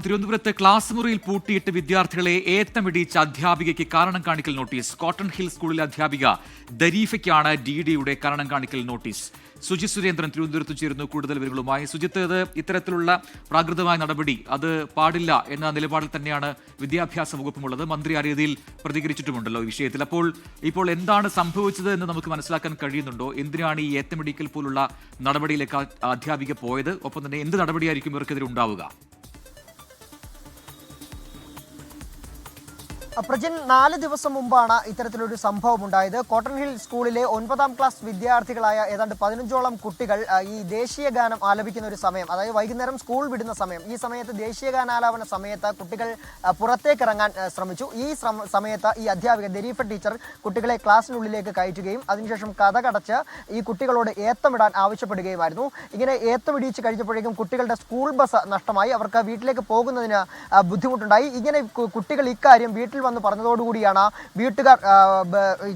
തിരുവനന്തപുരത്ത് ക്ലാസ് മുറിയിൽ പൂട്ടിയിട്ട് വിദ്യാർത്ഥികളെ ഏത്തമിടിച്ച അധ്യാപികയ്ക്ക് കാരണം കാണിക്കൽ നോട്ടീസ്. കോട്ടൺ ഹിൽ സ്കൂളിലെ അധ്യാപിക ദരീഫയ്ക്കാണ് ഡിഡിയുടെ കാരണം കാണിക്കൽ നോട്ടീസ്. സുജിത് സുരേന്ദ്രൻ തിരുവനന്തപുരത്ത് ചേരുന്നു കൂടുതൽ വിവരങ്ങളുമായി. സുജിത്ത്, ഇത്തരത്തിലുള്ള പ്രാകൃതമായ നടപടി അത് പാടില്ല എന്ന നിലപാടിൽ തന്നെയാണ് വിദ്യാഭ്യാസ വകുപ്പുമുള്ളത്. മന്ത്രി ആ രീതിയിൽ പ്രതികരിച്ചിട്ടുമുണ്ടല്ലോ ഈ വിഷയത്തിൽ. ഇപ്പോൾ എന്താണ് സംഭവിച്ചത് എന്ന് നമുക്ക് മനസ്സിലാക്കാൻ കഴിയുന്നുണ്ടോ? എന്തിനാണ് ഈ ഏത്തമിടിക്കൽ പോലുള്ള നടപടിയിലേക്ക് അധ്യാപിക പോയത്? ഒപ്പം തന്നെ എന്ത് നടപടിയായിരിക്കും ഇവർക്കെതിരെ ഉണ്ടാവുക? പ്രജിൻ, 4 ദിവസം മുമ്പാണ് ഇത്തരത്തിലൊരു സംഭവം ഉണ്ടായത്. കോട്ടൺ ഹിൽ സ്കൂളിലെ 9ാം ക്ലാസ് വിദ്യാർത്ഥികളായ ഏതാണ്ട് 15ഓളം കുട്ടികൾ ഈ ദേശീയ ഗാനം ആലപിക്കുന്ന ഒരു സമയം, അതായത് വൈകുന്നേരം സ്കൂൾ വിടുന്ന സമയം, ഈ സമയത്ത് ദേശീയ ഗാനാലാപന സമയത്ത് കുട്ടികൾ പുറത്തേക്ക് ഇറങ്ങാൻ ശ്രമിച്ചു. ഈ സമയത്ത് ഈ അധ്യാപിക ദരീഫ ടീച്ചർ കുട്ടികളെ ക്ലാസ്സിനുള്ളിലേക്ക് കയറ്റുകയും അതിനുശേഷം കതകടച്ച് ഈ കുട്ടികളോട് ഏത്തമിടാൻ ആവശ്യപ്പെടുകയുമായിരുന്നു. ഇങ്ങനെ ഏത്തമിടിച്ച് കഴിഞ്ഞപ്പോഴേക്കും കുട്ടികളുടെ സ്കൂൾ ബസ് നഷ്ടമായി. അവർക്ക് വീട്ടിലേക്ക് പോകുന്നതിന് ബുദ്ധിമുട്ടുണ്ടായി. ഇങ്ങനെ കുട്ടികൾ ഇക്കാര്യം വീട്ടിൽ വന്ന് പറഞ്ഞതോടുകൂടിയാണ് വീട്ടുകാർ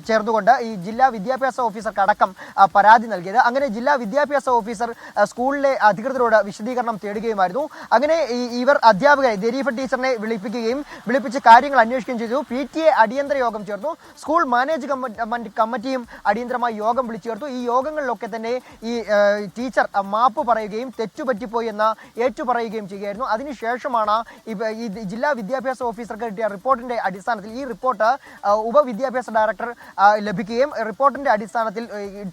ചേർന്നുകൊണ്ട് ഈ ജില്ലാ വിദ്യാഭ്യാസ ഓഫീസർക്ക് അടക്കം പരാതി നൽകിയത്. അങ്ങനെ ജില്ലാ വിദ്യാഭ്യാസ ഓഫീസർ സ്കൂളിലെ അധികൃതരോട് വിശദീകരണം തേടുകയുമായിരുന്നു. അങ്ങനെ ഇവർ അധ്യാപകരെ ദരീഫ ടീച്ചറിനെ വിളിപ്പിച്ച് കാര്യങ്ങൾ അന്വേഷിക്കുകയും ചെയ്തു. PTA അടിയന്തര യോഗം ചേർന്നു. സ്കൂൾ മാനേജ്മെന്റ് കമ്മിറ്റിയും അടിയന്തരമായി യോഗം വിളിച്ചു ചേർത്തു. ഈ യോഗങ്ങളിലൊക്കെ തന്നെ ഈ ടീച്ചർ മാപ്പ് പറയുകയും തെറ്റുപറ്റിപ്പോയി എന്ന് ഏറ്റുപറയുകയും ചെയ്യുകയായിരുന്നു. അതിനുശേഷമാണ് ഈ ജില്ലാ വിദ്യാഭ്യാസ ഓഫീസർക്ക് കിട്ടിയ റിപ്പോർട്ടിന്റെ അടിസ്ഥാനത്തിൽ ഈ റിപ്പോർട്ട് ഉപവിദ്യാഭ്യാസ ഡയറക്ടർ ലഭിക്കുകയും റിപ്പോർട്ടിന്റെ അടിസ്ഥാനത്തിൽ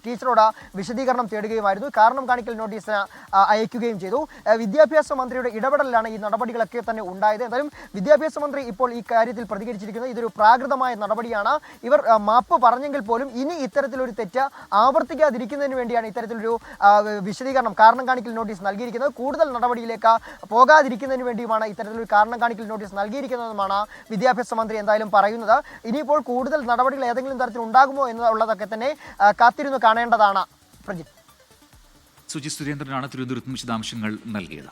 ടീച്ചറോട് വിശദീകരണം തേടുകയുമായിരുന്നു. കാരണം കാണിക്കൽ നോട്ടീസിന് അയക്കുകയും ചെയ്തു. വിദ്യാഭ്യാസ മന്ത്രിയുടെ ഇടപെടലിലാണ് ഈ നടപടികളൊക്കെ തന്നെ ഉണ്ടായത്. എന്തായാലും വിദ്യാഭ്യാസ മന്ത്രി ഇപ്പോൾ ഈ കാര്യത്തിൽ പ്രതികരിച്ചിരിക്കുന്നത് ഇതൊരു പ്രാകൃതമായ നടപടിയാണ്. ഇവർ മാപ്പ് പറഞ്ഞെങ്കിൽ പോലും ഇനി ഇത്തരത്തിലൊരു തെറ്റ് ആവർത്തിക്കാതിരിക്കുന്നതിന് വേണ്ടിയാണ് ഇത്തരത്തിലൊരു വിശദീകരണം, കാരണം കാണിക്കൽ നോട്ടീസ് നൽകിയിരിക്കുന്നത്. കൂടുതൽ നടപടിയിലേക്ക് പോകാതിരിക്കുന്നതിന് വേണ്ടിയുമാണ് ഇത്തരത്തിലൊരു കാരണം കാണിക്കൽ നോട്ടീസ് നൽകിയിരിക്കുന്നതെന്നുമാണ് വിദ്യാഭ്യാസ മന്ത്രി എന്തായാലും പറയുന്നത്. ഇനിയിപ്പോൾ കൂടുതൽ നടപടികൾ ഏതെങ്കിലും തരത്തിൽ ഉണ്ടാകുമോ എന്നുള്ളതൊക്കെ തന്നെ കാത്തിരുന്ന് കാണേണ്ടതാണ്. പ്രജിത്ത്. സുജിത് സുരേന്ദ്രനാണ് തിരുവനന്തപുരത്ത് വിശദാംശങ്ങൾ നൽകിയത്.